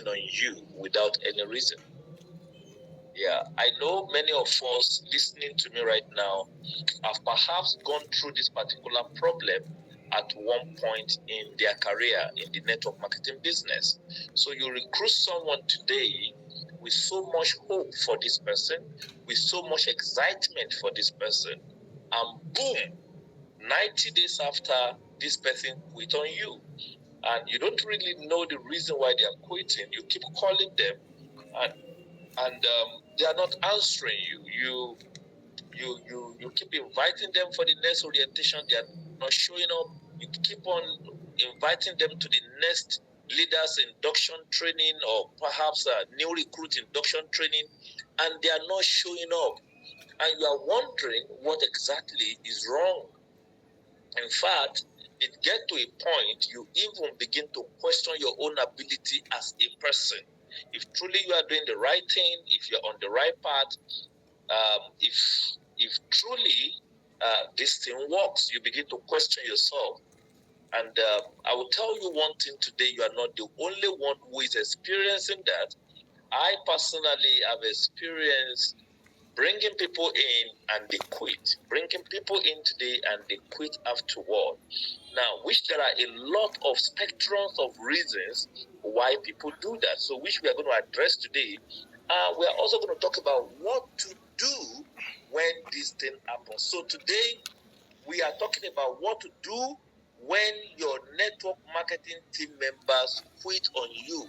quitting on you without any reason. Yeah, I know many of us listening to me right now have perhaps gone through this particular problem at one point in their career in the network marketing business. So you recruit someone today with so much hope for this person, with so much excitement for this person, and boom, 90 days after, this person quit on you. And you don't really know the reason why they are quitting. You keep calling them, and they are not answering you. You keep inviting them for the next orientation. They are not showing up. You keep on inviting them to the next leaders induction training, or perhaps a new recruit induction training, and they are not showing up. And you are wondering what exactly is wrong. In fact, it gets to a point you even begin to question your own ability as a person. If truly you are doing the right thing, if you're on the right path, if truly this thing works, you begin to question yourself. And I will tell you one thing today: you are not the only one who is experiencing that. I personally have experienced bringing people in and they quit, bringing people in today and they quit afterward. Now, which there are a lot of spectrums of reasons why people do that, so which we are going to address today. We are also going to talk about what to do when this thing happens. So today we are talking about what to do when your network marketing team members quit on you.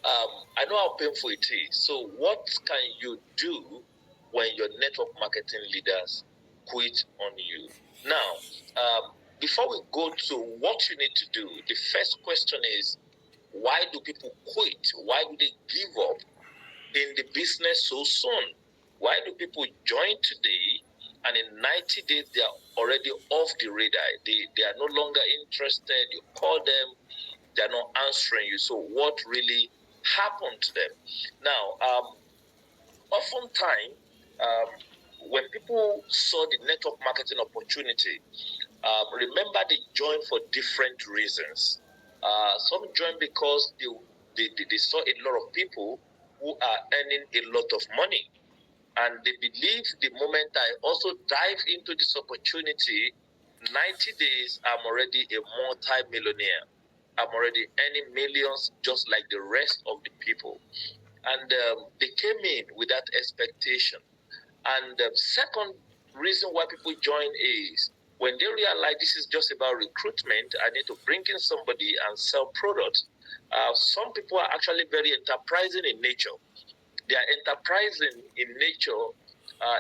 I know how painful it is. So what can you do when your network marketing leaders quit on you? Now, before we go to what you need to do, the first question is, why do people quit? Why do they give up in the business so soon? Why do people join today and in 90 days they are already off the radar? They are no longer interested. You call them, they are not answering you. So what really happened to them? Now, oftentimes, when people saw the network marketing opportunity, remember they joined for different reasons. Some joined because they saw a lot of people who are earning a lot of money. And they believe the moment I also dive into this opportunity, 90 days, I'm already a multi-millionaire. I'm already earning millions just like the rest of the people. And they came in with that expectation. And the second reason why people join is when they realize this is just about recruitment, I need to bring in somebody and sell products. Some people are actually very enterprising in nature. They are enterprising in nature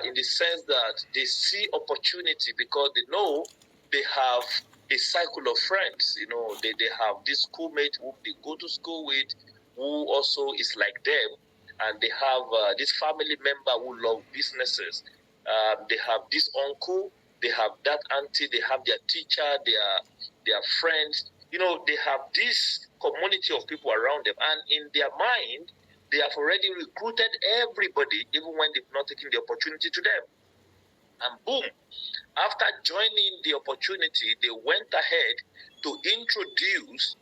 in the sense that they see opportunity because they know they have a cycle of friends. You know, they have this schoolmate who they go to school with, who also is like them, and they have this family member who love businesses. They have this uncle, they have that auntie, they have their teacher, their friends. You know, they have this community of people around them, and in their mind, they have already recruited everybody, even when they've not taken the opportunity to them. And boom, after joining the opportunity, they went ahead to introduce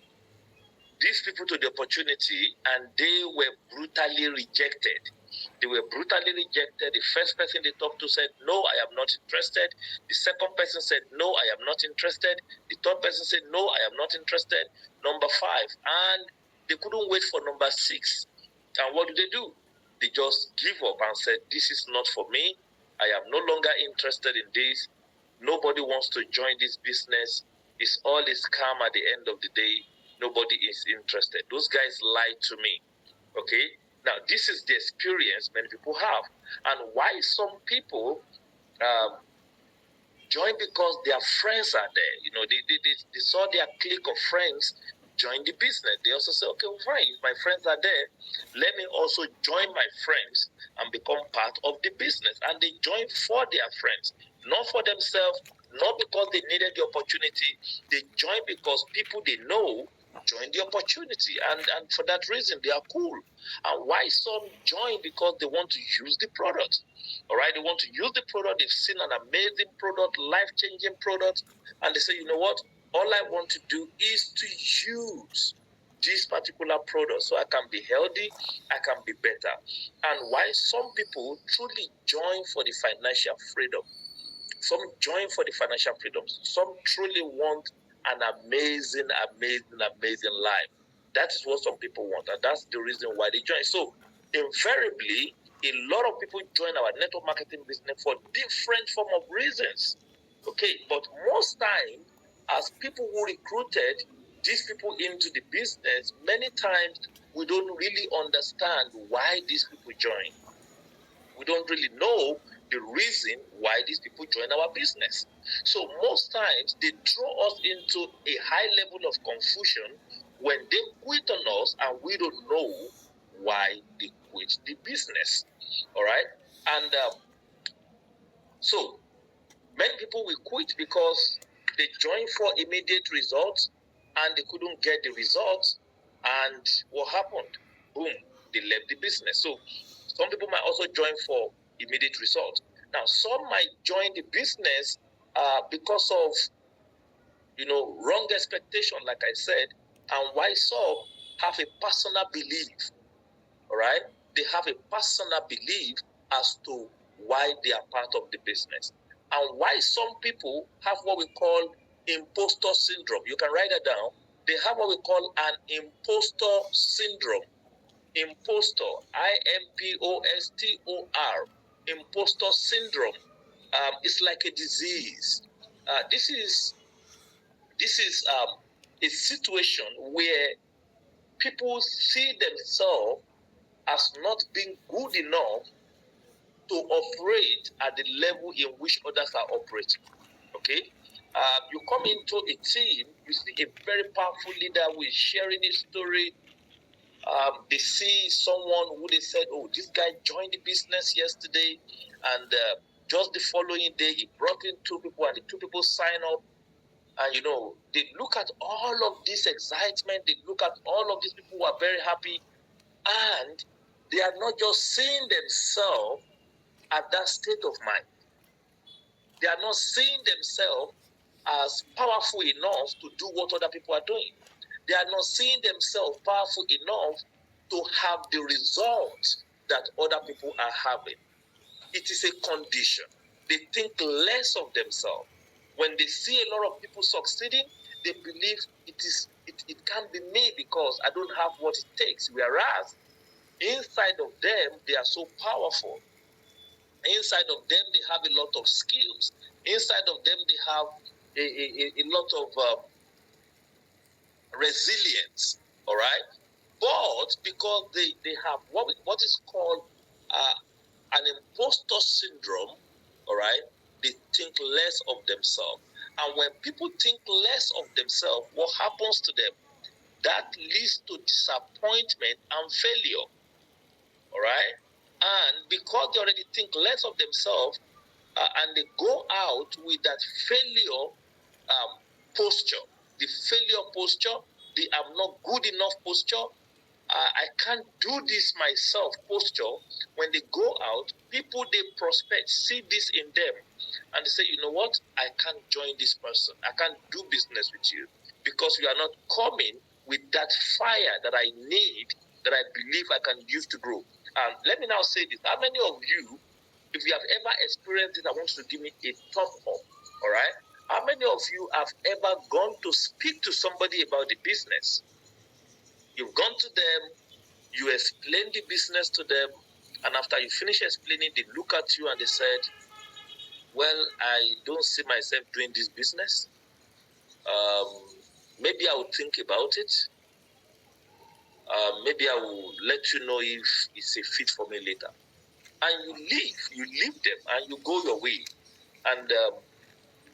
these people to the opportunity, and they were brutally rejected. They were brutally rejected. The first person they talked to said, no, I am not interested. The second person said, no, I am not interested. The third person said, no, I am not interested. Number 5. And they couldn't wait for number 6. And what do? They just give up and said, this is not for me. I am no longer interested in this. Nobody wants to join this business. It's all a scam at the end of the day. Nobody is interested. Those guys lied to me. Okay? Now, this is the experience many people have. And why some people join because their friends are there. You know, they saw their clique of friends join the business. They also say, okay, well, fine, if my friends are there, let me also join my friends and become part of the business. And they join for their friends, not for themselves, not because they needed the opportunity. They join because people they know join the opportunity. And for that reason, they are cool. And why some join? Because they want to use the product. All right, they want to use the product. They've seen an amazing product, life-changing product. And they say, you know what? All I want to do is to use this particular product so I can be healthy, I can be better. And why some people truly join for the financial freedom. Some join for the financial freedom. Some truly want an amazing, amazing, amazing life. That is what some people want, and that's the reason why they join. So, invariably, a lot of people join our network marketing business for different form of reasons. Okay, but most time, as people who recruited these people into the business, many times we don't really understand why these people join. We don't really know the reason why these people join our business. So most times they throw us into a high level of confusion when they quit on us and we don't know why they quit the business. All right. And so many people will quit because they join for immediate results and they couldn't get the results. And what happened? Boom, they left the business. So some people might also join for immediate results. Now, some might join the business because of, wrong expectation, like I said, and why some have a personal belief, all right? They have a personal belief as to why they are part of the business. And why some people have what we call imposter syndrome. You can write that down. They have what we call an imposter syndrome. Imposter, IMPOSTOR, imposter syndrome. It's like a disease. This is a situation where people see themselves as not being good enough to operate at the level in which others are operating. Okay? You come into a team, you see a very powerful leader who is sharing his story. They see someone who they said, oh, this guy joined the business yesterday, and just the following day, he brought in 2 people, and the 2 people sign up. And, they look at all of this excitement, they look at all of these people who are very happy, and they are not just seeing themselves at that state of mind. They are not seeing themselves as powerful enough to do what other people are doing. They are not seeing themselves powerful enough to have the results that other people are having. It is a condition. They think less of themselves. When they see a lot of people succeeding, they believe it can't be me because I don't have what it takes. Whereas inside of them, they are so powerful. Inside of them, they have a lot of skills. Inside of them, they have a lot of resilience. All right, but because they have what is called an imposter syndrome, all right, they think less of themselves. And when people think less of themselves, what happens to them? That leads to disappointment and failure. All right, and because they already think less of themselves, and they go out with that failure posture, the failure posture, the I'm not good enough posture, I can't do this myself posture. When they go out, people they prospect see this in them, and they say, you know what, I can't join this person, I can't do business with you because you are not coming with that fire that I need, that I believe I can use to grow. Let me now say this. How many of you, if you have ever experienced it, I want you to give me a thumb up. All right? How many of you have ever gone to speak to somebody about the business? You've gone to them, you explain the business to them, and after you finish explaining, they look at you and they said, well, I don't see myself doing this business. Maybe I will think about it. Maybe I will let you know if it's a fit for me later. And you leave them, and you go your way. And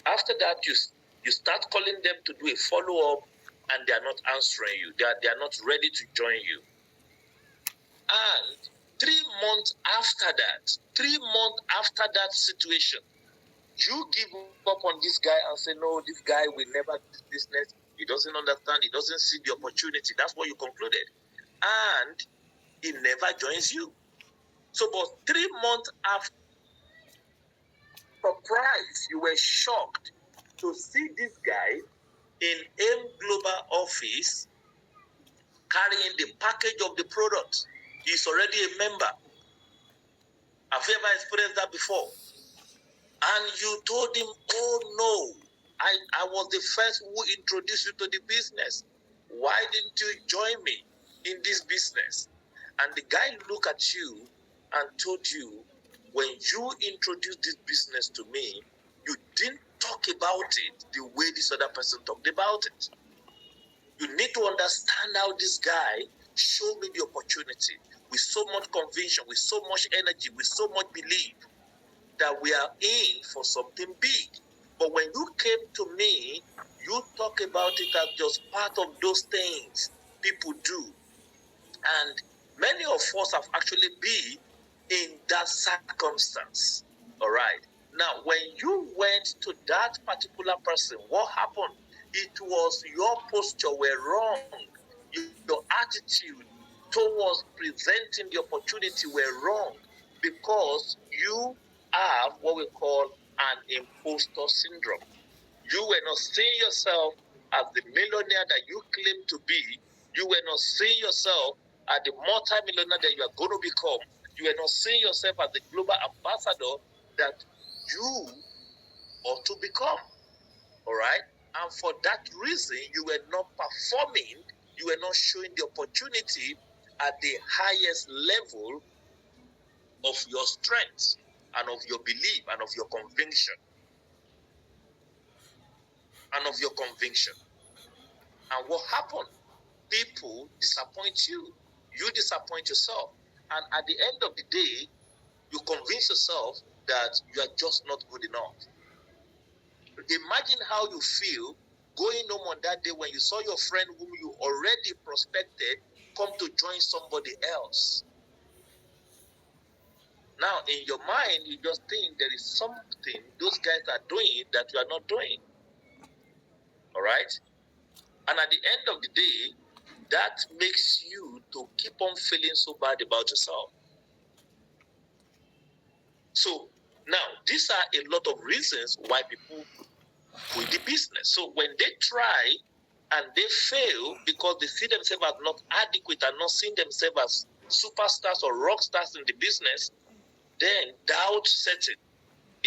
after that, you start calling them to do a follow-up, and they are not answering you. They are not ready to join you. And 3 months after that situation, you give up on this guy and say, no, this guy will never do business. He doesn't understand. He doesn't see the opportunity. That's what you concluded. And he never joins you. So, but 3 months after, surprised, you were shocked to see this guy in AIM Global office carrying the package of the product. He's already a member. Have you ever experienced that before? And you told him, oh no, I was the first who introduced you to the business. Why didn't you join me in this business? And the guy looked at you and told you, when you introduced this business to me, you didn't talk about it the way this other person talked about it. You need to understand how this guy showed me the opportunity with so much conviction, with so much energy, with so much belief that we are in for something big. But when you came to me, you talk about it as just part of those things people do. And many of us have actually been in that circumstance. All right. Now, when you went to that particular person, what happened? It was your posture were wrong. Your attitude towards presenting the opportunity were wrong, because you have what we call an imposter syndrome. You were not seeing yourself as the millionaire that you claim to be. You were not seeing yourself as the multi-millionaire that you are going to become. You were not seeing yourself as the global ambassador that you ought to become. All right? And for that reason, you were not performing, you were not showing the opportunity at the highest level of your strength and of your belief and of your conviction. And of your conviction. And what happened? People disappoint you. You disappoint yourself. And at the end of the day, you convince yourself that you are just not good enough. Imagine how you feel going home on that day when you saw your friend whom you already prospected come to join somebody else. Now, in your mind, you just think there is something those guys are doing that you are not doing. All right? And at the end of the day, that makes you to keep on feeling so bad about yourself. So now, these are a lot of reasons why people quit the business. So when they try and they fail because they see themselves as not adequate and not seeing themselves as superstars or rock stars in the business, then doubt sets in.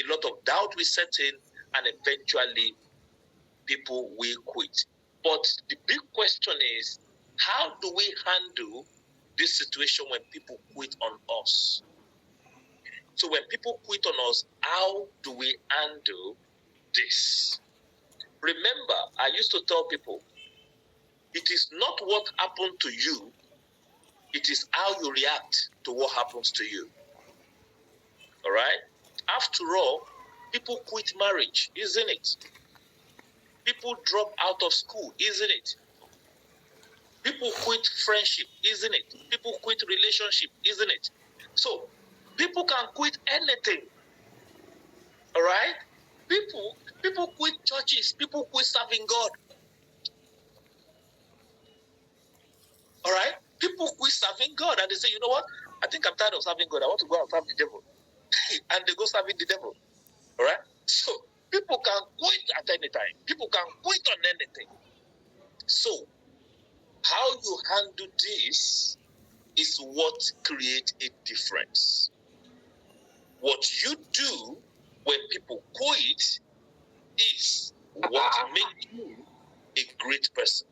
A lot of doubt will set in, and eventually people will quit. But the big question is, how do we handle this situation when people quit on us? So when people quit on us, how do we handle this? Remember, I used to tell people, it is not what happened to you, it is how you react to what happens to you. All right? After all, people quit marriage, isn't it? People drop out of school, isn't it? People quit friendship, isn't it? People quit relationship, isn't it? So, people can quit anything. All right? People quit churches, people quit serving God. All right? People quit serving God and they say, you know what? I think I'm tired of serving God. I want to go and serve the devil. And they go serving the devil. All right? So people can quit at any time. People can quit on anything. So how you handle this is what creates a difference. What you do when people quit is what makes you a great person.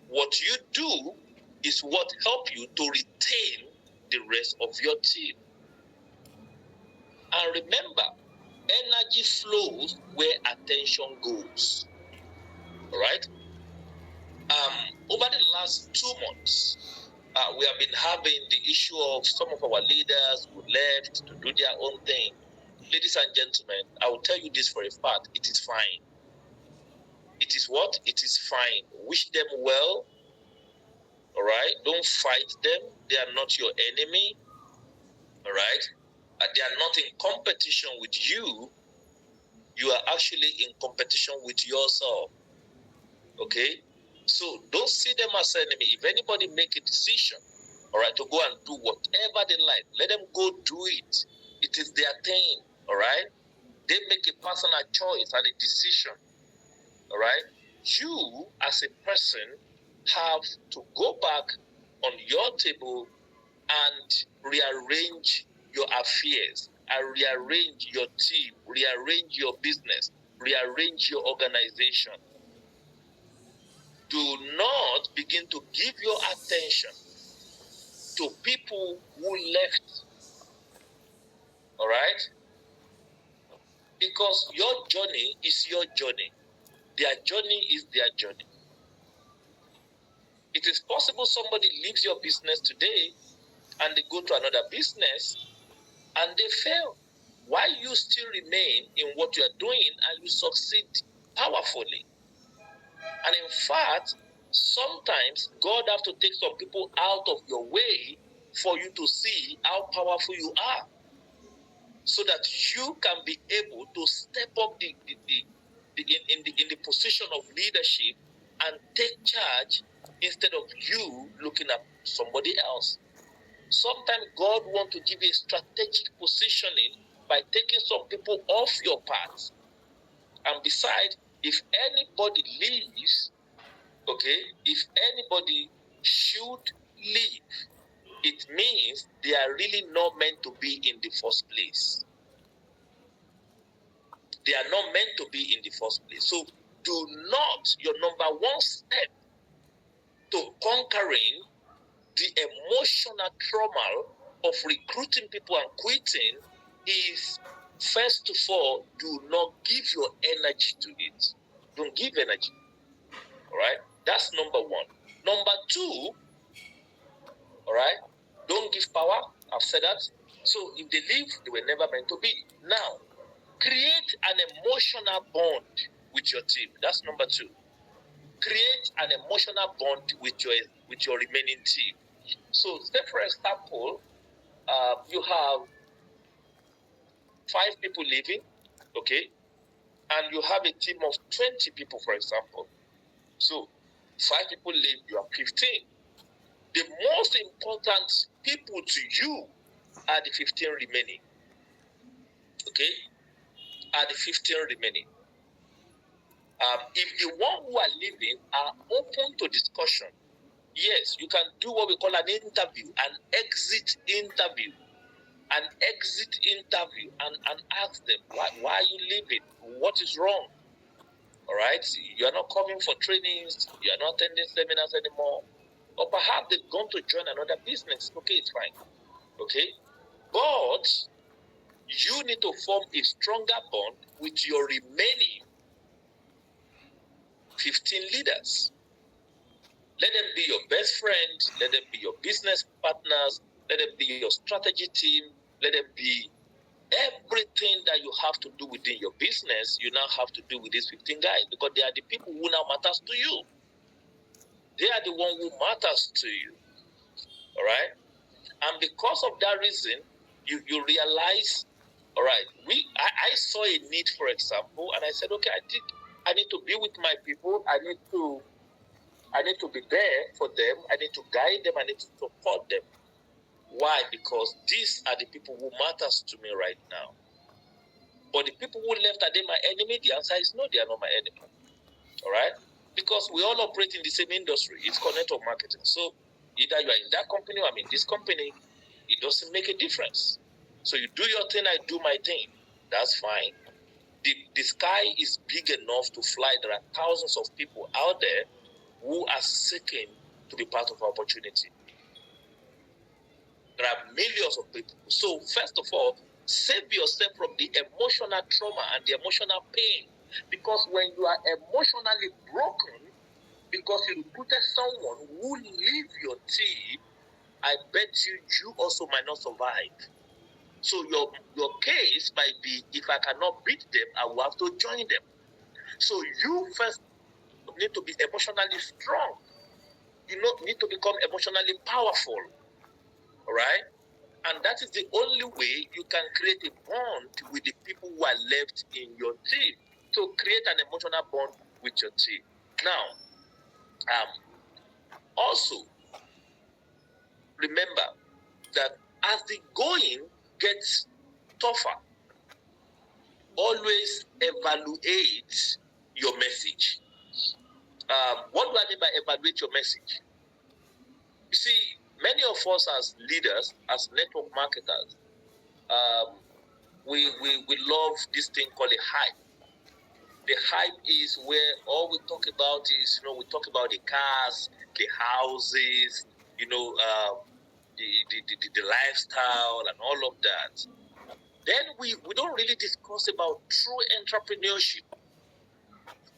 What you do is what helps you to retain the rest of your team. And remember, energy flows where attention goes. All right? Over the last 2 months, we have been having the issue of some of our leaders who left to do their own thing. Ladies and gentlemen, I will tell you this for a fact. It is fine. It is what? It is fine. Wish them well. All right? Don't fight them. They are not your enemy. All right? They are not in competition with you. You are actually in competition with yourself. Okay? So don't see them as enemy. If anybody make a decision, all right, to go and do whatever they like, let them go do it. It is their thing. All right? They make a personal choice and a decision. All right? You, as a person, have to go back on your table and rearrange your affairs, and rearrange your team, rearrange your business, rearrange your organization. Do not begin to give your attention to people who left. All right? Because your journey is your journey. Their journey is their journey. It is possible somebody leaves your business today and they go to another business and they fail. Why you still remain in what you are doing and you succeed powerfully? And in fact, sometimes God has to take some people out of your way for you to see how powerful you are, so that you can be able to step up in the position of leadership and take charge instead of you looking at somebody else. Sometimes God wants to give you a strategic positioning by taking some people off your path. And besides, if anybody leaves, okay, if anybody should leave, it means they are really not meant to be in the first place. They are not meant to be in the first place. So do not, your number one step to conquering the emotional trauma of recruiting people and quitting is, first of all, do not give your energy to it. Don't give energy. All right? That's number one. Number two, all right, don't give power. I've said that. So if they leave, they were never meant to be. Now, create an emotional bond with your team. That's number two. Create an emotional bond with your remaining team. So, say for example, you have 5 people leaving, okay, and you have a team of 20 people, for example. So 5 people leave, you have 15. The most important people to you are the 15 remaining. Okay? Are the 15 remaining. If the one who are leaving are open to discussion, yes, you can do what we call an interview, an exit interview. An exit interview and ask them, why are you leaving? What is wrong? All right? You are not coming for trainings, you are not attending seminars anymore. Or perhaps they've gone to join another business. Okay, it's fine. Okay? But you need to form a stronger bond with your remaining 15 leaders. Let them be your best friends, let them be your business partners, let them be your strategy team, let them be everything that you have to do within your business. You now have to do with these 15 guys, because they are the people who now matters to you. They are the one who matters to you. All right? And because of that reason, you realize, all right, I saw a need, for example, and I said, okay, I need to be with my people. I need to be there for them. I need to guide them. I need to support them. Why? Because these are the people who matters to me right now. But the people who left, are they my enemy? The answer is no, they are not my enemy. All right? Because we all operate in the same industry. It's network marketing. So either you are in that company or I'm in this company, it doesn't make a difference. So you do your thing, I do my thing. That's fine. The sky is big enough to fly. There are thousands of people out there who are seeking to be part of our opportunity. There are millions of people. So first of all, save yourself from the emotional trauma and the emotional pain. Because when you are emotionally broken, because you recruited someone who leave your team, I bet you also might not survive. So your case might be, if I cannot beat them, I will have to join them. So you first need to be emotionally strong. You need to become emotionally powerful. All right? And that is the only way you can create a bond with the people who are left in your team. So create an emotional bond with your team. Now, also, remember that as the going gets tougher, always evaluate your message. What do I mean by evaluate your message? You see, many of us as leaders, as network marketers, we love this thing called a hype. The hype is where all we talk about is, we talk about the cars, the houses, the lifestyle and all of that. Then we don't really discuss about true entrepreneurship.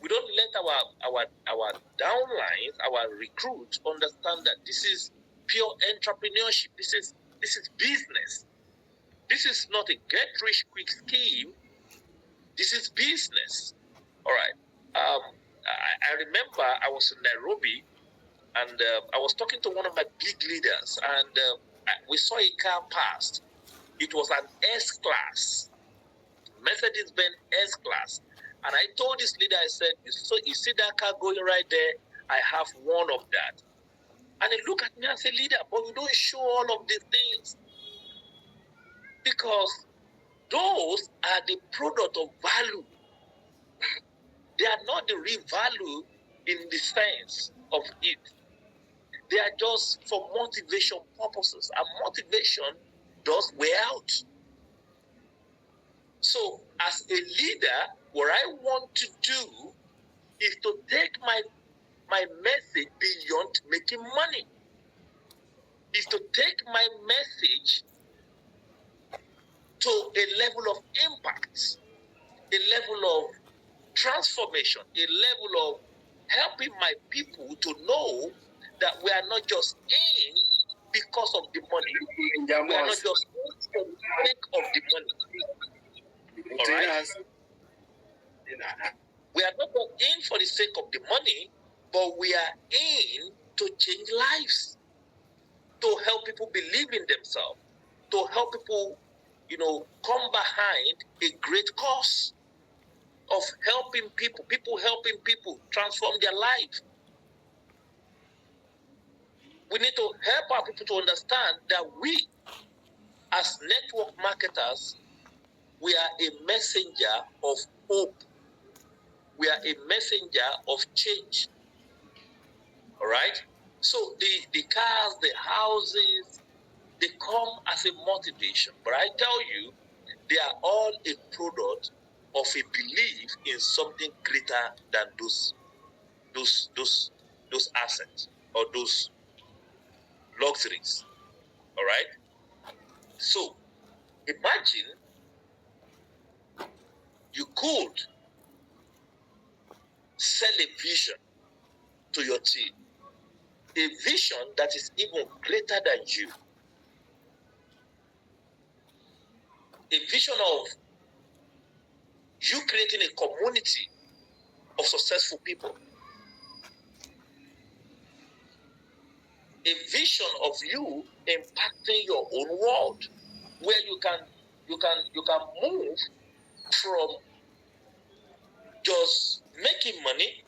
We don't let our downlines, our recruits understand that this is pure entrepreneurship. This is business. This is not a get rich quick scheme. This is business. All right. I remember I was in Nairobi, and I was talking to one of my big leaders, and we saw a car pass. It was an S-Class, Mercedes-Benz S-Class. And I told this leader, I said, you see that car going right there? I have one of that. And he looked at me and said, leader, but you don't show all of these things. Because those are the product of value. They are not the real value in the sense of it. They are just for motivation purposes. And motivation does wear out. So as a leader, what I want to do is to take my message beyond making money. Is to take my message to a level of impact, a level of transformation, a level of helping my people to know that we are not just in because of the money. We are not just in for the sake of the money. All right? We are not in for the sake of the money, but we are in to change lives, to help people believe in themselves, to help people, come behind a great cause of helping people helping people transform their life. We need to help our people to understand that we, as network marketers, we are a messenger of hope. We are a messenger of change. All right? So the cars, the houses, they come as a motivation. But I tell you, they are all a product of a belief in something greater than those assets or those luxuries. All right? So imagine you could sell a vision to your team, a vision that is even greater than you, a vision of you creating a community of successful people, a vision of you impacting your own world, where you can move from just making money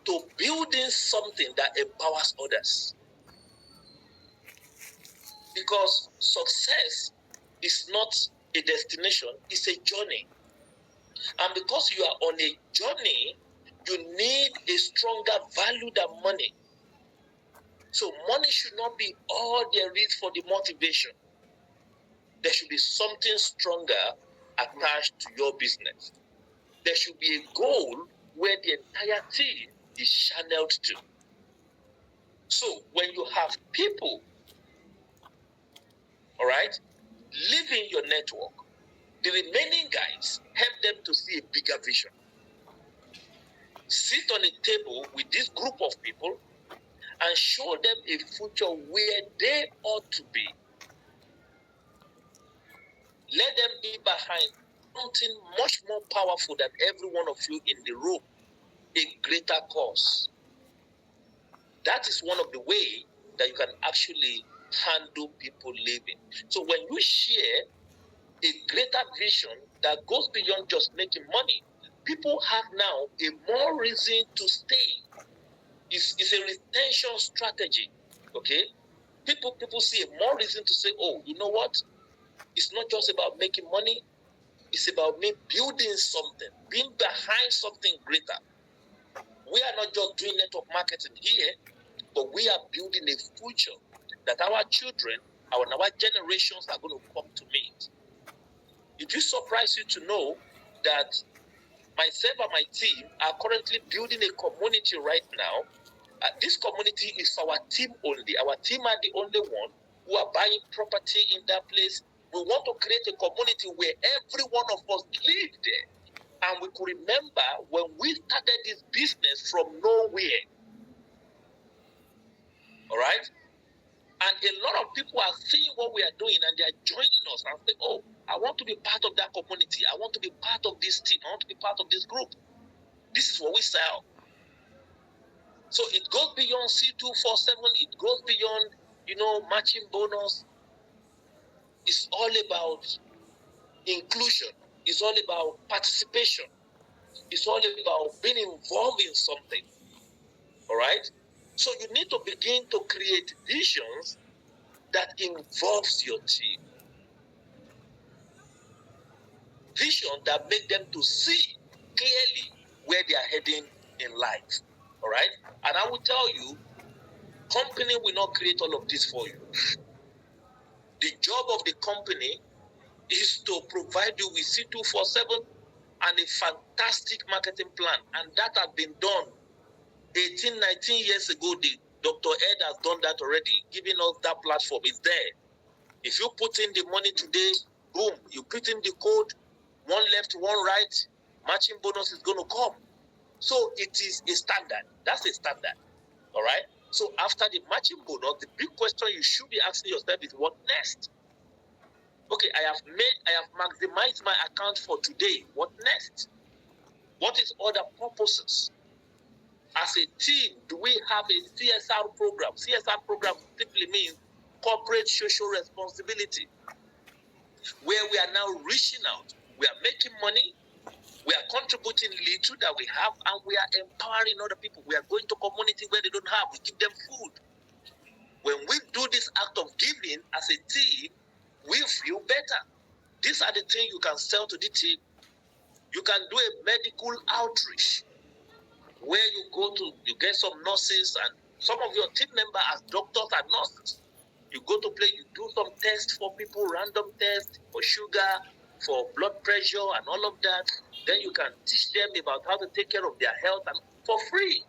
to building something that empowers others. Because success is not a destination, it's a journey. And because you are on a journey, you need a stronger value than money. So money should not be all there is for the motivation. There should be something stronger attached to your business. There should be a goal where the entire team is channeled to. So when you have people, all right, leaving your network, the remaining guys help them to see a bigger vision. Sit on a table with this group of people and show them a future where they ought to be. Let them be behind something much more powerful than every one of you in the room, a greater cause. That is one of the ways that you can actually handle people living. So when you share a greater vision that goes beyond just making money, people have now a more reason to stay. It's a retention strategy, okay? People see a more reason to say, oh, you know what? It's not just about making money. It's about me building something, being behind something greater. We are not just doing network marketing here, but we are building a future that our children, our generations are going to come to meet. It will surprise you to know that myself and my team are currently building a community right now. This community is our team only. Our team are the only one who are buying property in that place. We want to create a community where every one of us live there. And we could remember when we started this business from nowhere. All right? And a lot of people are seeing what we are doing and they are joining us and say, oh, I want to be part of that community. I want to be part of this team. I want to be part of this group. This is what we sell. So it goes beyond C247. It goes beyond, matching bonus. It's all about inclusion. It's all about participation. It's all about being involved in something. All right? So you need to begin to create visions that involves your team. Vision that make them to see clearly where they are heading in life. All right? And I will tell you, company will not create all of this for you. The job of the company is to provide you with C247 and a fantastic marketing plan. And that has been done 18, 19 years ago. Dr. Ed has done that already, giving us that platform. It's there. If you put in the money today, boom, you put in the code, one left, one right, matching bonus is going to come. So it is a standard. That's a standard. All right? So after the matching bonus, the big question you should be asking yourself is, what next? Okay, I have maximized my account for today. What next? What is other purposes? As a team, do we have a CSR program? CSR program simply means corporate social responsibility, where we are now reaching out. We are making money. We are contributing little that we have, and we are empowering other people. We are going to community where they don't have. We give them food. When we do this act of giving as a team, we feel better. These are the things you can sell to the team. You can do a medical outreach where you get some nurses and some of your team members as doctors and nurses. You go to play, you do some tests for people, random tests for sugar, for blood pressure and all of that. Then you can teach them about how to take care of their health and for free.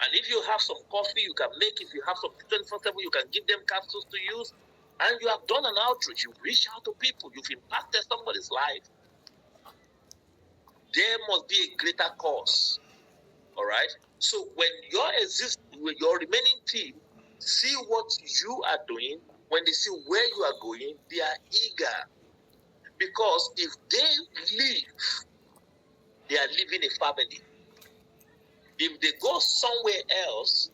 And if you have some coffee, you can make. If you have some 24/7, you can give them capsules to use. And you have done an outreach. You've reached out to people. You've impacted somebody's life. There must be a greater cause. All right? So when your remaining team see what you are doing, when they see where you are going, they are eager. Because if they leave, they are leaving a family. If they go somewhere else,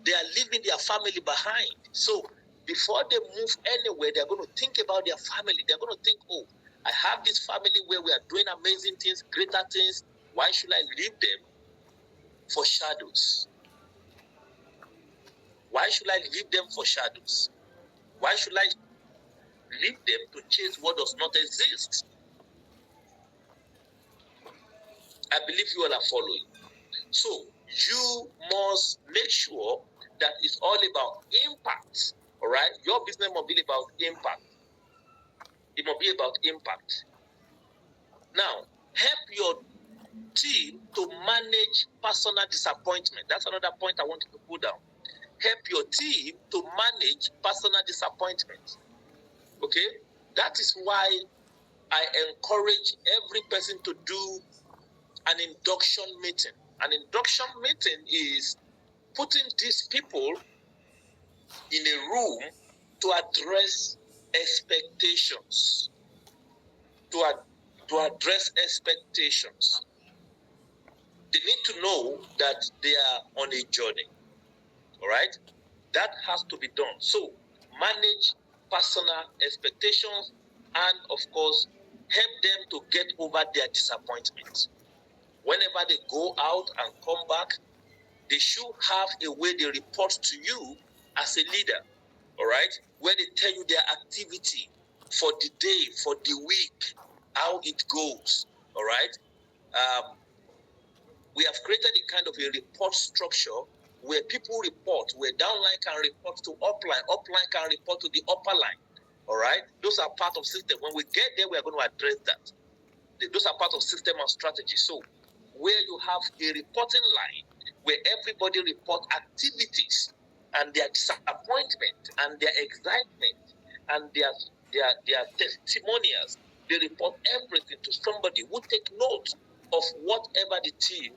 they are leaving their family behind. So before they move anywhere, they're going to think about their family. They're going to think, oh, I have this family where we are doing amazing things, greater things. Why should I leave them for shadows? Why should I leave them for shadows? Why should I leave them to chase what does not exist? I believe you all are following. So you must make sure that it's all about impact. All right? Your business must be about impact. It must be about impact. Now, help your team to manage personal disappointment. That's another point I want you to put down. Help your team to manage personal disappointment. Okay? That is why I encourage every person to do an induction meeting. An induction meeting is putting these people in a room to address expectations. To address expectations. They need to know that they are on a journey. All right? That has to be done. So, manage personal expectations and, of course, help them to get over their disappointments. Whenever they go out and come back, they should have a way they report to you as a leader. All right? Where they tell you their activity for the day, for the week, how it goes. All right? We have created a kind of a report structure where people report, where downline can report to upline can report to the upper line. All right? Those are part of system. When we get there, we are going to address that. Those are part of system and strategy. So where you have a reporting line where everybody report activities and their disappointment and their excitement and their testimonials, they report everything to somebody who take note of whatever the team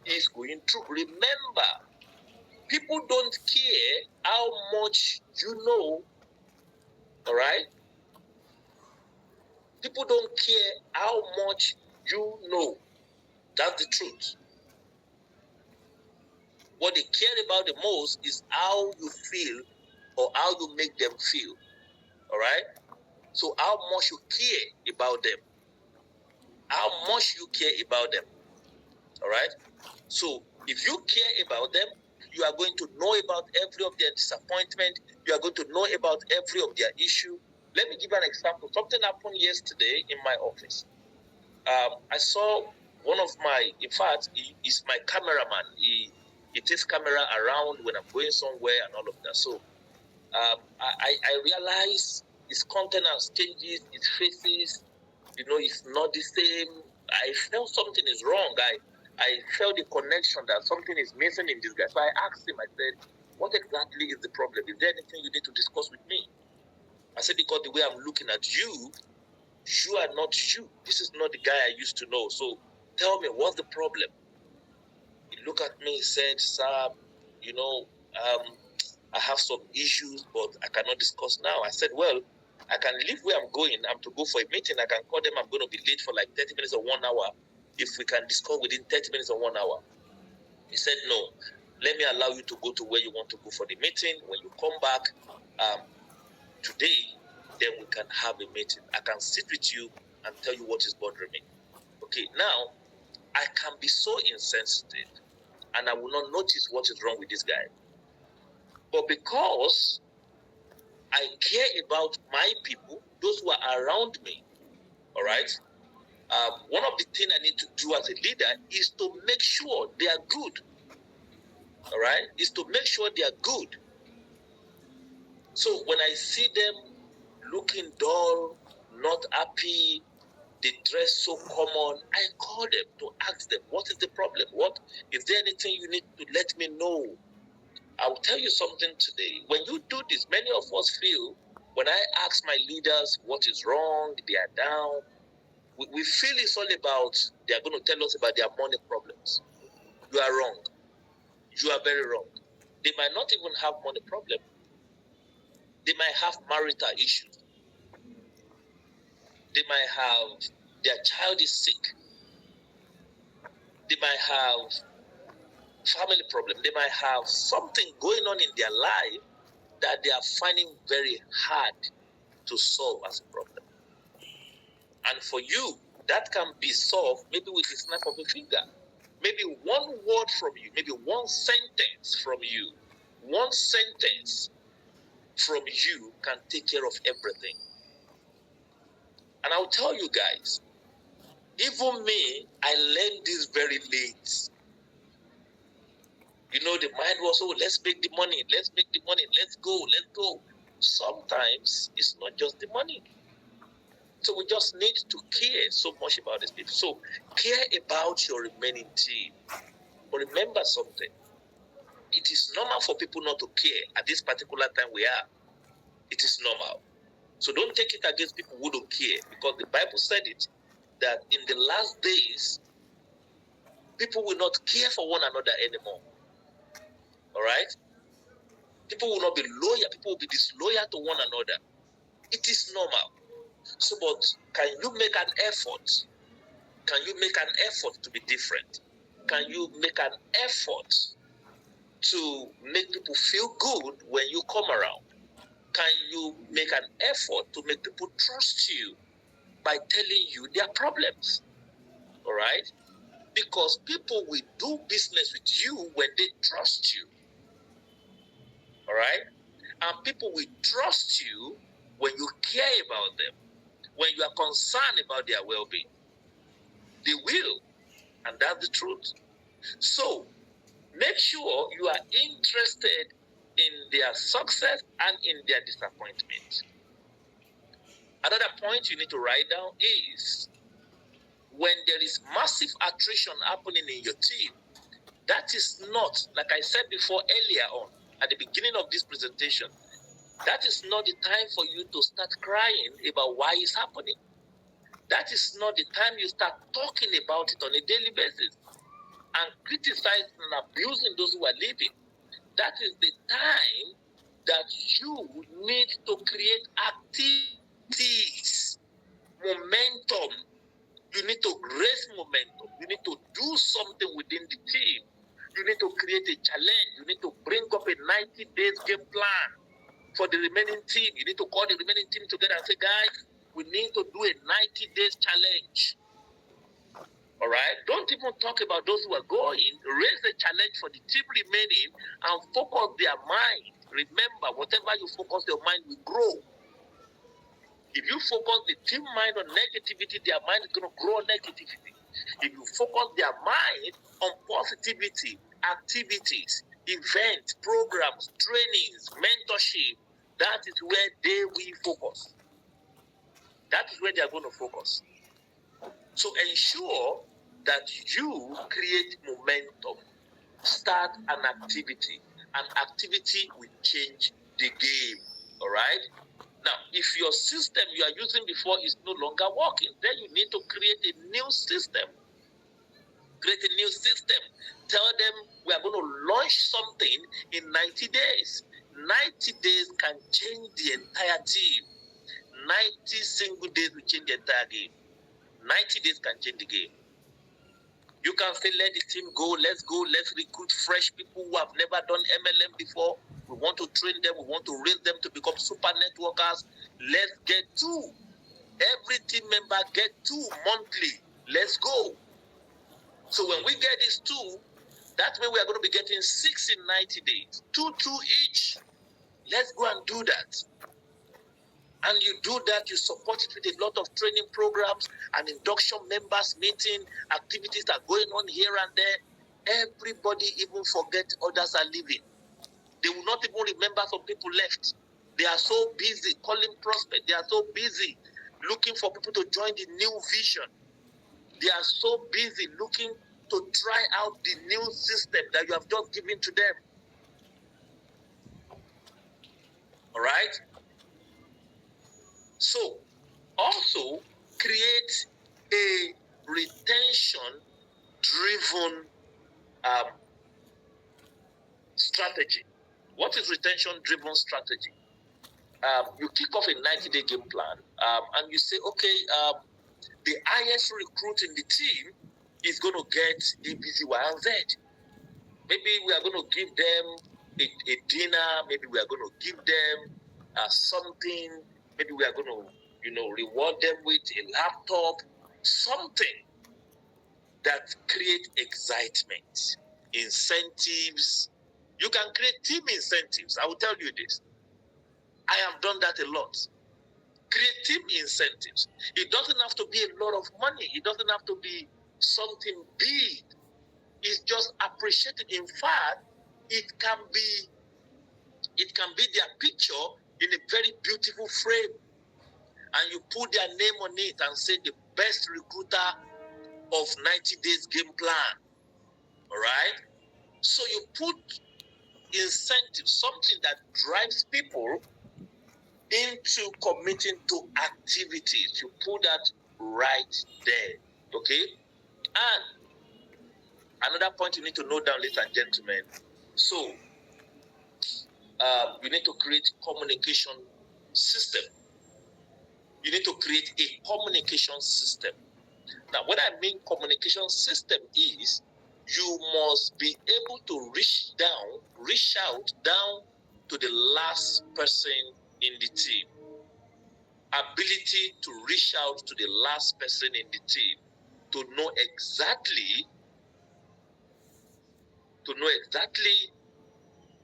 is going through. Remember, people don't care how much you know, all right? People don't care how much you know. That's the truth. What they care about the most is how you feel or how you make them feel. All right? So how much you care about them. How much you care about them. All right? So if you care about them, you are going to know about every of their disappointment. You are going to know about every of their issue. Let me give you an example. Something happened yesterday in my office. I saw one of my, in fact, he's my cameraman. He takes camera around when I'm going somewhere and all of that. So I realized his countenance changes, his faces, it's not the same. I felt something is wrong. I felt the connection that something is missing in this guy. So I asked him, I said, what exactly is the problem? Is there anything you need to discuss with me? I said, because the way I'm looking at you, you are not you. This is not the guy I used to know. So tell me, what's the problem? He looked at me, said, sir, I have some issues, but I cannot discuss now. I said, well, I can leave where I'm going. I'm to go for a meeting. I can call them. I'm going to be late for like 30 minutes or 1 hour. If we can discuss within 30 minutes or 1 hour. He said, no, let me allow you to go to where you want to go for the meeting. When you come back today, then we can have a meeting. I can sit with you and tell you what is bothering me. Okay, now, I can be so insensitive and I will not notice what is wrong with this guy. But because I care about my people, those who are around me, all right? One of the things I need to do as a leader is to make sure they are good, all right? Is to make sure they are good. So when I see them looking dull, not happy, they dress so common, I call them to ask them, what is the problem? What is there anything you need to let me know? I will tell you something today. When you do this, many of us feel, when I ask my leaders what is wrong, they are down, we feel it's all about, they are going to tell us about their money problems. You are wrong. You are very wrong. They might not even have money problem. They might have marital issues. They might have, their child is sick. They might have family problem. They might have something going on in their life that they are finding very hard to solve as a problem. And for you, that can be solved maybe with a snap of a finger. Maybe one word from you, maybe one sentence from you, one sentence from you can take care of everything. And I'll tell you guys, even me, I learned this very late. The mind was, oh, let's make the money, let's go. Sometimes it's not just the money. So we just need to care so much about these people. So care about your remaining team. But remember something. It is normal for people not to care at this particular time we are. It is normal. So don't take it against people who don't care, because the Bible said it, that in the last days, people will not care for one another anymore. All right? People will not be loyal. People will be disloyal to one another. It is normal. So, but can you make an effort? Can you make an effort to be different? Can you make an effort to make people feel good when you come around? Can you make an effort to make people trust you by telling you their problems? All right? Because people will do business with you when they trust you. All right? And people will trust you when you care about them, when you are concerned about their well-being. They will. And that's the truth. So make sure you are interested in their success and in their disappointment. Another point you need to write down is when there is massive attrition happening in your team, that is not, like I said before earlier on, at the beginning of this presentation, that is not the time for you to start crying about why it's happening. That is not the time you start talking about it on a daily basis and criticizing and abusing those who are leaving. That is the time that you need to create activities, momentum. You need to raise momentum. You need to do something within the team. You need to create a challenge. You need to bring up a 90 days game plan for the remaining team. You need to call the remaining team together and say, guys, we need to do a 90 days challenge. All right? Don't even talk about those who are going. Raise the challenge for the team remaining and focus their mind. Remember, whatever you focus your mind will grow. If you focus the team mind on negativity, their mind is going to grow negativity. If you focus their mind on positivity, activities, events, programs, trainings, mentorship, that is where they will focus. That is where they are going to focus. So ensure that you create momentum. Start an activity. An activity will change the game. All right? Now, if your system you are using before is no longer working, then you need to create a new system. Create a new system. Tell them we are going to launch something in 90 days. 90 days can change the entire team. 90 single days will change the entire game. 90 days can change the game. You can say, let the team go, let's recruit fresh people who have never done MLM before. We want to train them, we want to raise them to become super networkers. Let's get 2. Every team member get 2 monthly. Let's go. So when we get these 2, that means we are going to be getting 6 in 90 days. 2 each. Let's go and do that. And you do that, you support it with a lot of training programs and induction members meeting, activities that are going on here and there. Everybody even forget others are leaving. They will not even remember some people left. They are so busy calling prospects. They are so busy looking for people to join the new vision. They are so busy looking to try out the new system that you have just given to them. All right? So, also create a retention-driven strategy. What is retention-driven strategy? You kick off a 90-day game plan, and you say, okay, the highest recruit in the team is going to get A, B, C, Y, and Z. Maybe we are going to give them a dinner. Maybe we are going to give them something. Maybe we are going to, reward them with a laptop. Something that create excitement, incentives. You can create team incentives. I will tell you this. I have done that a lot. Create team incentives. It doesn't have to be a lot of money. It doesn't have to be something big. It's just appreciated. In fact, it can be their picture in a very beautiful frame. And you put their name on it and say the best recruiter of 90 days game plan. All right? So you put incentives, something that drives people into committing to activities. You put that right there. Okay? And another point you need to note down, ladies and gentlemen. So, you need to create communication system. You need to create a communication system. Now, what I mean communication system is you must be able to reach out down to the last person in the team. Ability to reach out to the last person in the team to know exactly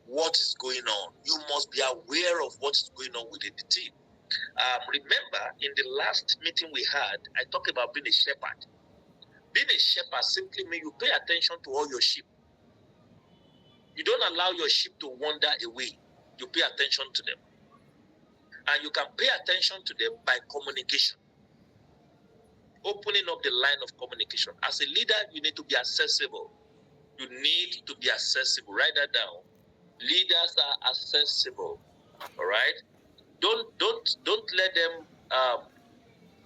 what is going on. You must be aware of what is going on within the team. Remember, in the last meeting we had, I talked about being a shepherd. Being a shepherd simply means you pay attention to all your sheep. You don't allow your sheep to wander away. You pay attention to them. And you can pay attention to them by communication. Opening up the line of communication. As a leader, you need to be accessible. You need to be accessible. Write that down. Leaders are accessible. All right? Don't let them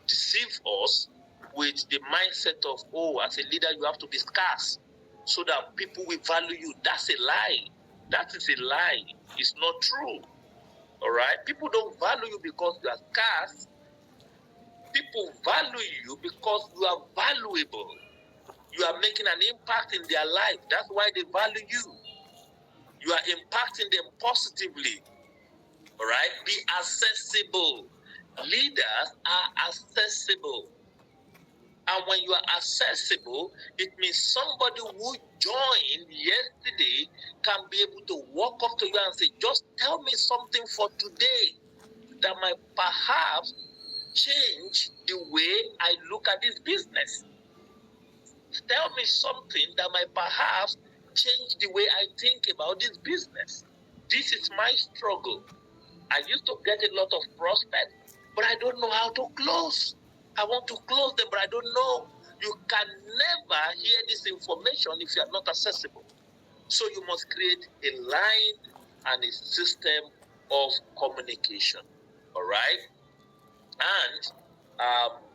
deceive us with the mindset of, oh, as a leader, you have to be scarce so that people will value you. That's a lie. That is a lie. It's not true. All right? People don't value you because you are scarce. People value you because you are valuable. You are making an impact in their life. That's why they value you. You are impacting them positively. All right? Be accessible. Leaders are accessible. And when you are accessible, it means somebody who joined yesterday can be able to walk up to you and say, just tell me something for today that might perhaps change the way I look at this business. Tell me something that might perhaps change the way I think about this business. This is my struggle. I used to get a lot of prospects, but I don't know how to close. I want to close them, but I don't know. You can never hear this information if you are not accessible. So you must create a line and a system of communication. All right? And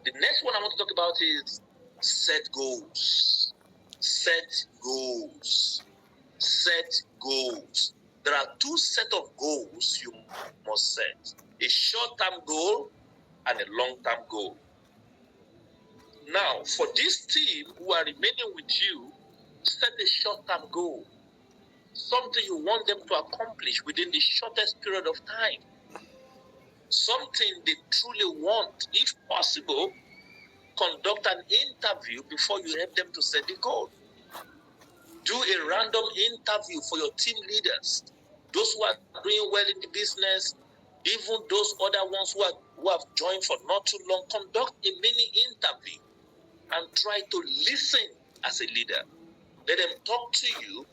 the next one I want to talk about is set goals. Set goals. Set goals. There are two sets of goals you must set. A short-term goal and a long-term goal. Now, for this team who are remaining with you, set a short-term goal. Something you want them to accomplish within the shortest period of time. Something they truly want. If possible, conduct an interview before you help them to set the goal. Do a random interview for your team leaders. Those who are doing well in the business, even those other ones who have joined for not too long, conduct a mini interview and try to listen as a leader. Let them talk to you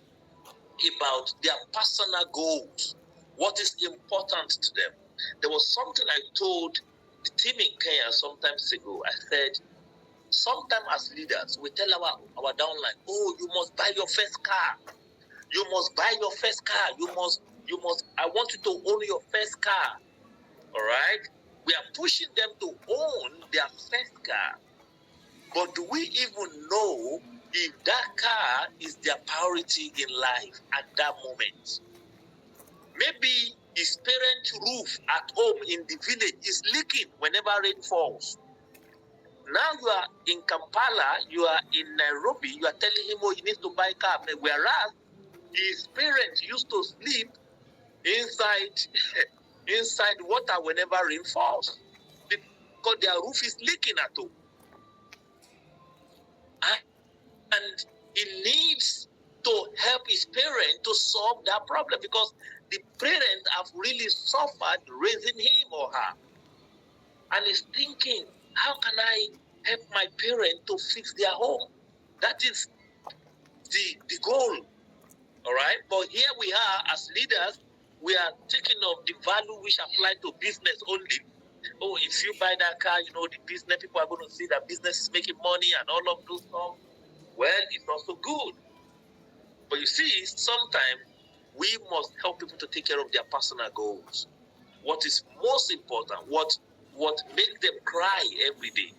about their personal goals, what is important to them. There was something I told the team in Kenya some time ago. I said, sometimes as leaders, we tell our downline, oh, you must buy your first car. You must buy your first car. You must, I want you to own your first car. All right? We are pushing them to own their first car. But do we even know if that car is their priority in life at that moment? Maybe his parents' roof at home in the village is leaking whenever rain falls. Now you are in Kampala, you are in Nairobi, you are telling him, oh, he needs to buy a car. Whereas his parents used to sleep inside water whenever rain falls because their roof is leaking at home. And he needs to help his parents to solve that problem because the parents have really suffered raising him or her. And he's thinking, how can I help my parents to fix their home? That is the goal. All right? But here we are as leaders, we are thinking of the value which apply to business only. Oh, if you buy that car, the business people are going to see that business is making money and all of those stuff. Well, it's also good. But you see, sometimes we must help people to take care of their personal goals. What is most important, what makes them cry every day,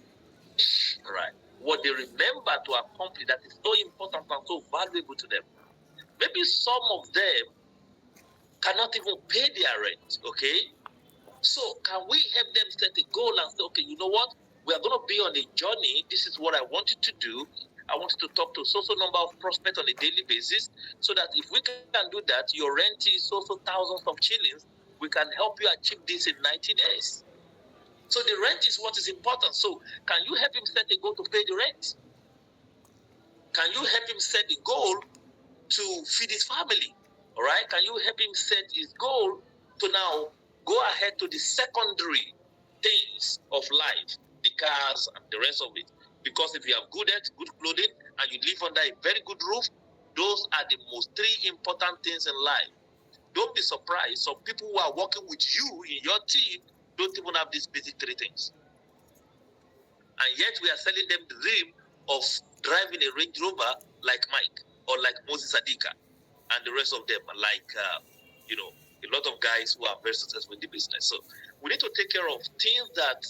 right? What they remember to accomplish that is so important and so valuable to them. Maybe some of them cannot even pay their rent, okay? So can we help them set a goal and say, okay, you know what? We are going to be on a journey. This is what I want you to do. I want you to talk to so number of prospects on a daily basis so that if we can do that, your rent is also thousands of shillings. We can help you achieve this in 90 days. So the rent is what is important. So can you help him set a goal to pay the rent? Can you help him set the goal to feed his family? All right? Can you help him set his goal to now go ahead to the secondary things of life, the cars and the rest of it? Because if you have good health, good clothing, and you live under a very good roof, those are the most three important things in life. Don't be surprised. Some people who are working with you in your team don't even have these basic three things. And yet we are selling them the dream of driving a Range Rover like Mike or like Moses Adika and the rest of them, like, a lot of guys who are very successful in the business. So we need to take care of things that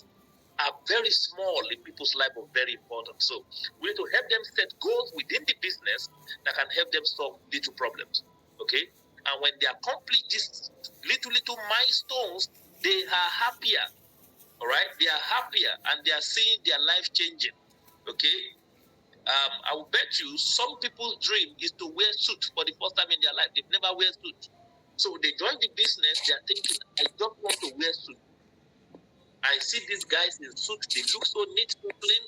are very small in people's life, but very important. So we need to help them set goals within the business that can help them solve little problems. Okay? And when they accomplish these little milestones, they are happier. All right? They are happier and they are seeing their life changing. Okay? I will bet you some people's dream is to wear suit for the first time in their life. They've never wear suit. So they join the business, they are thinking, I don't want to wear suit. I see these guys in suits, they look so neat, so clean,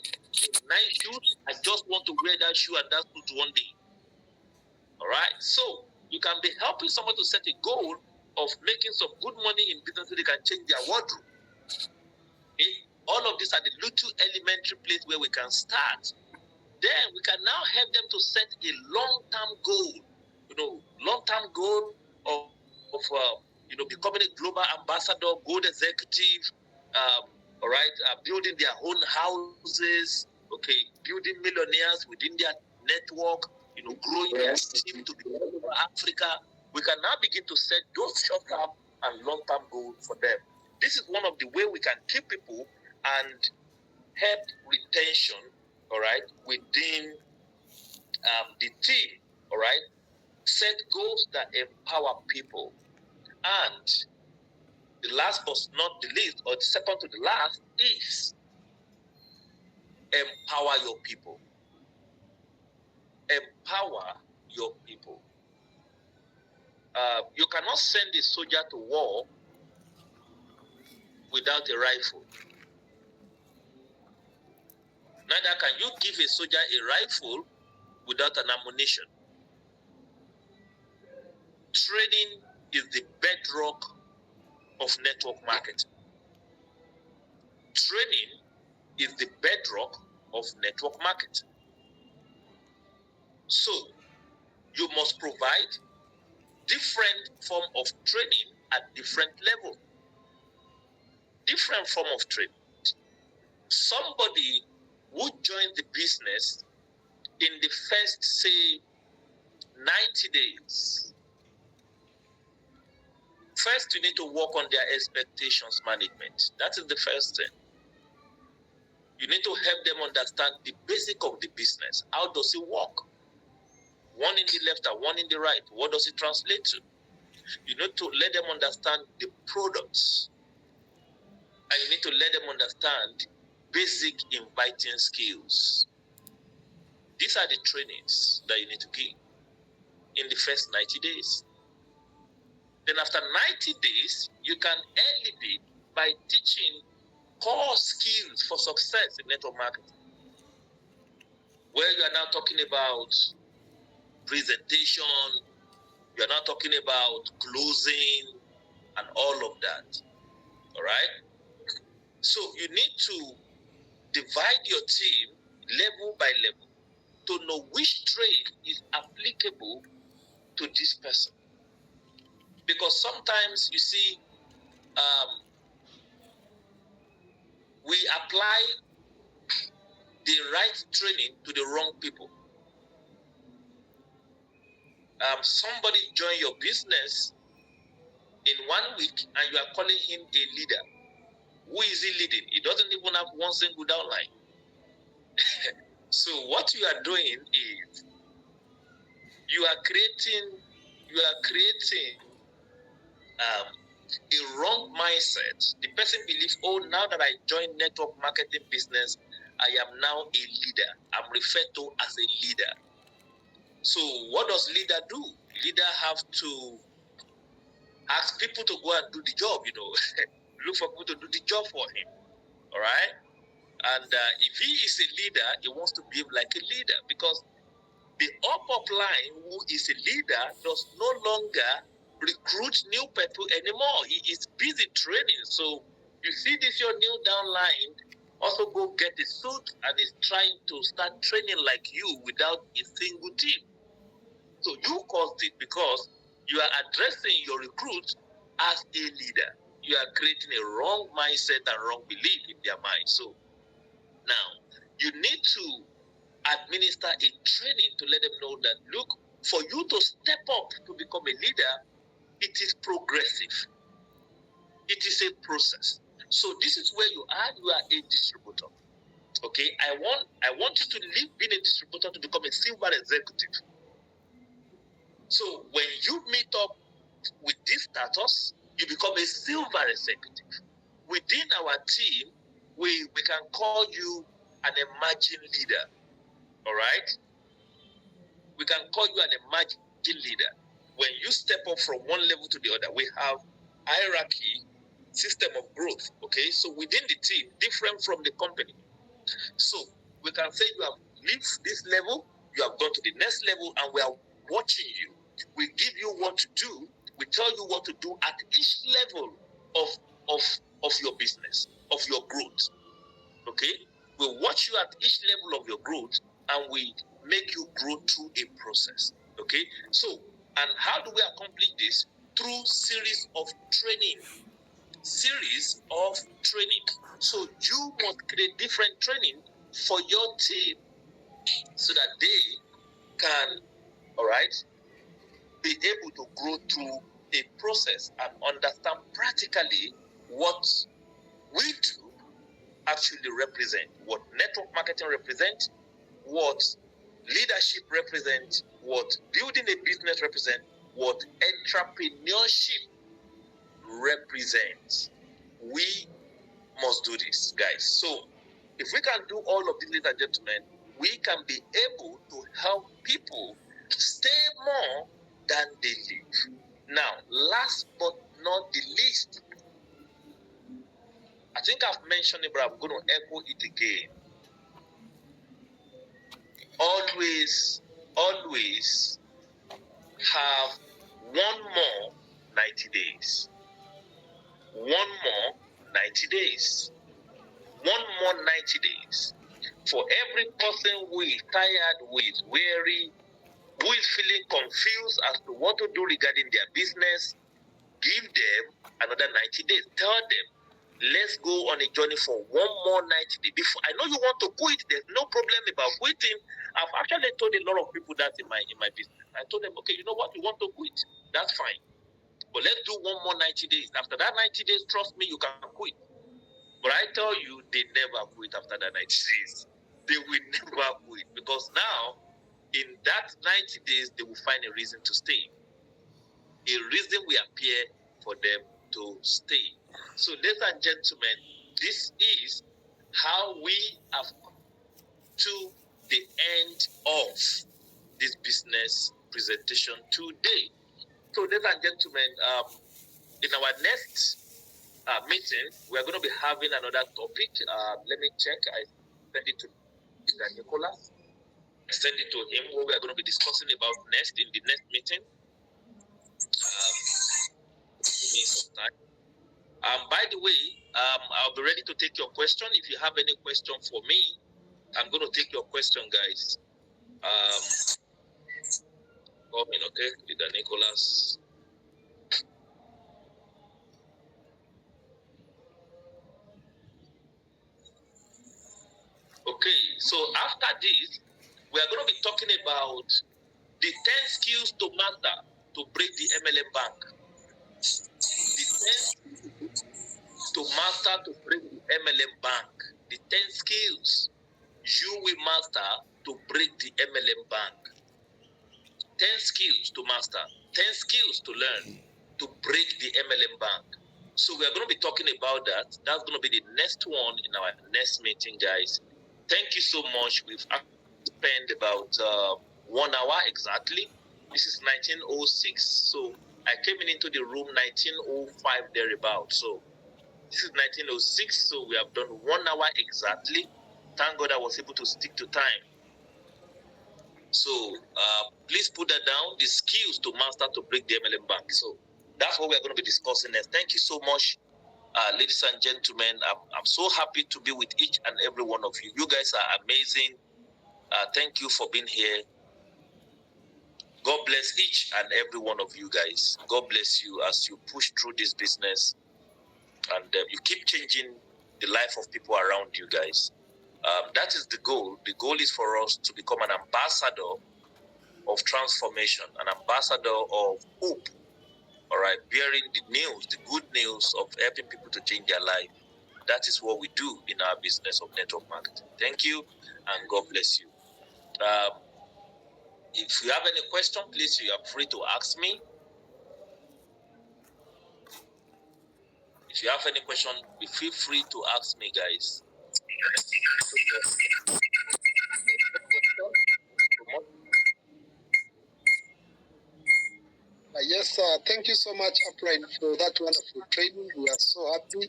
nice shoes. I just want to wear that shoe and that suit one day. All right? So you can be helping someone to set a goal of making some good money in business so they can change their wardrobe. Okay? All of these are the little elementary place where we can start. Then we can now help them to set a long-term goal, long-term goal of becoming a global ambassador, gold executive, all right, building their own houses, okay, building millionaires within their network, growing their team to be all over Africa. We can now begin to set those short-term and long-term goals for them. This is one of the ways we can keep people and help retention, all right, within the team, all right. Set goals that empower people. And the last but not the least, or the second to the last, is empower your people. Empower your people. You cannot send a soldier to war without a rifle. Neither can you give a soldier a rifle without an ammunition. Training is the bedrock of network marketing. Training is the bedrock of network marketing. So you must provide different form of training at different level. Different form of training. Somebody who joins the business in the first, say, 90 days. First, you need to work on their expectations management. That is the first thing. You need to help them understand the basic of the business. How does it work? One in the left and one in the right. What does it translate to? You need to let them understand the products. And you need to let them understand basic inviting skills. These are the trainings that you need to give in the first 90 days. Then after 90 days, you can elevate by teaching core skills for success in network marketing. Where you are now talking about presentation, you are now talking about closing and all of that. All right? So you need to divide your team level by level to know which trade is applicable to this person. Because sometimes you see, we apply the right training to the wrong people. Somebody join your business in 1 week and you are calling him a leader. Who is he leading? He doesn't even have one single downline. So what you are doing is you are creating a wrong mindset. The person believes, oh, now that I joined network marketing business, I am now a leader. I'm referred to as a leader. So what does leader do? Leader have to ask people to go and do the job, look for people to do the job for him. All right? And if he is a leader, he wants to behave like a leader, because the up line who is a leader does no longer recruit new people anymore. He is busy training. So you see this, your new downline also go get a suit and is trying to start training like you without a single team. So you caused it because you are addressing your recruits as a leader. You are creating a wrong mindset and wrong belief in their mind. So now you need to administer a training to let them know that, look, for you to step up to become a leader, it is progressive. It is a process. So this is where you are a distributor. Okay, I want you to leave being a distributor to become a silver executive. So when you meet up with this status, you become a silver executive. Within our team, we can call you an emerging leader. All right? We can call you an emerging leader. When you step up from one level to the other, we have hierarchy, system of growth. Okay, so within the team, different from the company. So we can say you have reached this level, you have gone to the next level, and we are watching you. We give you what to do. We tell you what to do at each level of your business, of your growth. Okay? We watch you at each level of your growth, and we make you grow through a process. Okay? So, and how do we accomplish this? Through series of training. Series of training. So you must create different training for your team so that they can, all right, be able to grow through a process and understand practically what we do actually represent, what network marketing represents, what leadership represents, what building a business represents, what entrepreneurship represents. We must do this, guys. So if we can do all of this, ladies and gentlemen, we can be able to help people stay more than they live. Now, last but not the least, I think I've mentioned it, but I'm going to echo it again. Always have one more 90 days. One more 90 days. One more 90 days. For every person who is tired, who is weary, who is feeling confused as to what to do regarding their business, give them another 90 days. Tell them, let's go on a journey for one more 90 days. Before, I know you want to quit. There's no problem about quitting. I've actually told a lot of people that in my business. I told them, okay, you know what? You want to quit. That's fine. But let's do one more 90 days. After that 90 days, trust me, you can quit. But I tell you, they never quit after that 90 days. They will never quit. Because now, in that 90 days, they will find a reason to stay. A reason will appear for them to stay. So, ladies and gentlemen, this is how we have come to the end of this business presentation today. So, ladies and gentlemen, in our next meeting, we are going to be having another topic. Let me check. I send it to Mr. Nicholas. I send it to him what we are going to be discussing about next in the next meeting. Give me some time. By the way, I'll be ready to take your question. If you have any question for me, I'm going to take your question, guys. Okay, Mr. Nicholas. Okay, so after this, we are going to be talking about the 10 skills to master to break the MLM bank. The 10 to master to break the MLM bank. The 10 skills you will master to break the MLM bank. 10 skills to master, 10 skills to learn to break the MLM bank. So we are going to be talking about that. That's going to be the next one in our next meeting, guys. Thank you so much. We've spent about 1 hour exactly. This is 1906. So I came into the room 1905 thereabout. So this is 1906. So we have done 1 hour exactly. Thank God I was able to stick to time. So please put that down, the skills to master to break the MLM bank. So that's what we're going to be discussing next. Thank you so much. Ladies and gentlemen, I'm so happy to be with each and every one of you. You guys are amazing. Thank you for being here. God bless each and every one of you guys. God bless you as you push through this business and you keep changing the life of people around you guys. That is the goal. The goal is for us to become an ambassador of transformation, an ambassador of hope, all right, bearing the news, the good news of helping people to change their life. That is what we do in our business of network marketing. Thank you, and God bless you. If you have any question, please, you are free to ask me. If you have any question, feel free to ask me, guys. Yes, thank you so much, Upline, for that wonderful training. We are so happy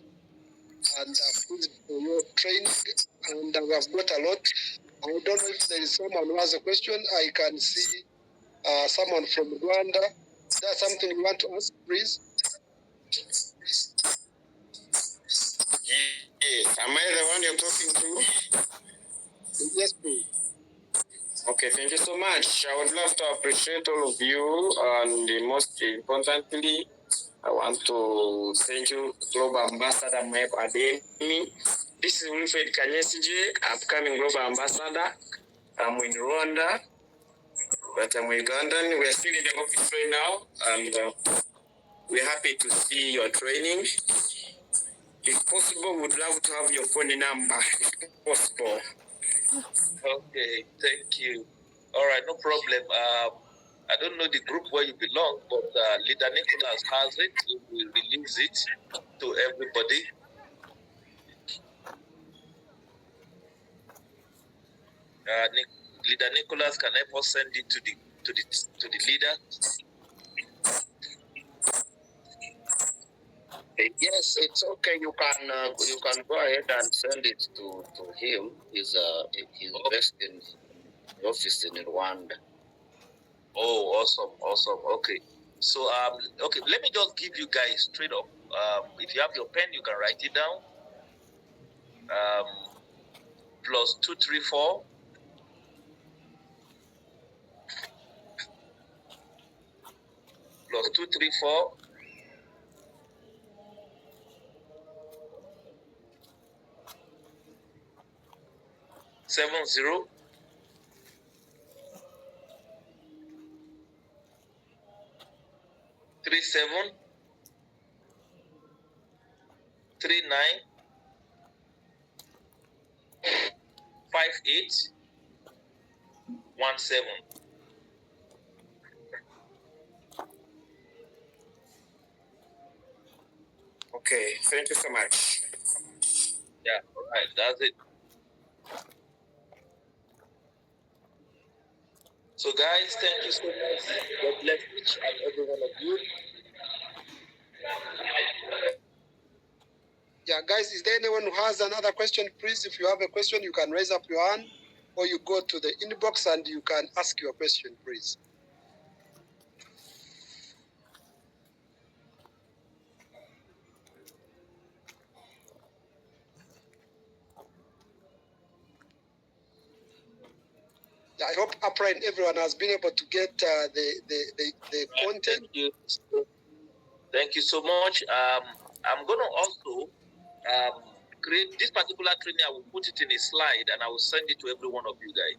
and pleased for your training, and we have got a lot. I don't know if there is someone who has a question. I can see someone from Rwanda. Is there something you want to ask, please? Yes. Am I the one you're talking to? Yes, please. Okay, thank you so much. I would love to appreciate all of you, and most importantly, I want to thank you, Global Ambassador Adeyemi. This is Wilfred Kanyesije, upcoming Global Ambassador. I'm in Rwanda, but I'm Ugandan. We are still in the office right now, and we're happy to see your training. If possible, would love to have your phone number, if possible. Okay, thank you. All right, no problem. I don't know the group where you belong, but Leader Nicholas has it. He will release it to everybody. Leader Nicholas can help us send it to the leader. Yes, it's okay. You can go ahead and send it to him. He's based in the office in Rwanda. Oh, awesome. Okay. So okay, let me just give you guys straight up. If you have your pen, you can write it down. +234 +234 70 37 39 58 17. Okay, thank you so much. Yeah, all right, that's it. So, guys, thank you so much. God bless each and every one of you. Yeah, guys, is there anyone who has another question? Please, if you have a question, you can raise up your hand, or you go to the inbox and you can ask your question, please. I hope Upline everyone has been able to get the content. Thank you so much. I'm going to also create this particular training. I will put it in a slide and I will send it to every one of you guys.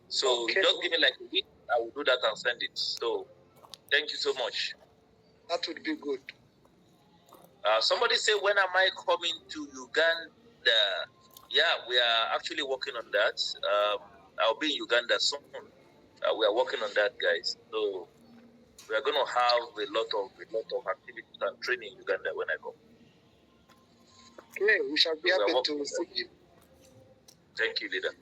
So okay, just give me like a week. I will do that and send it. So thank you so much. That would be good. Somebody say, when am I coming to Uganda? Yeah, we are actually working on that. I'll be in Uganda soon. We are working on that, guys. So we are going to have a lot of activities and training in Uganda when I go. Okay, we shall be happy to see you. Thank you, leader.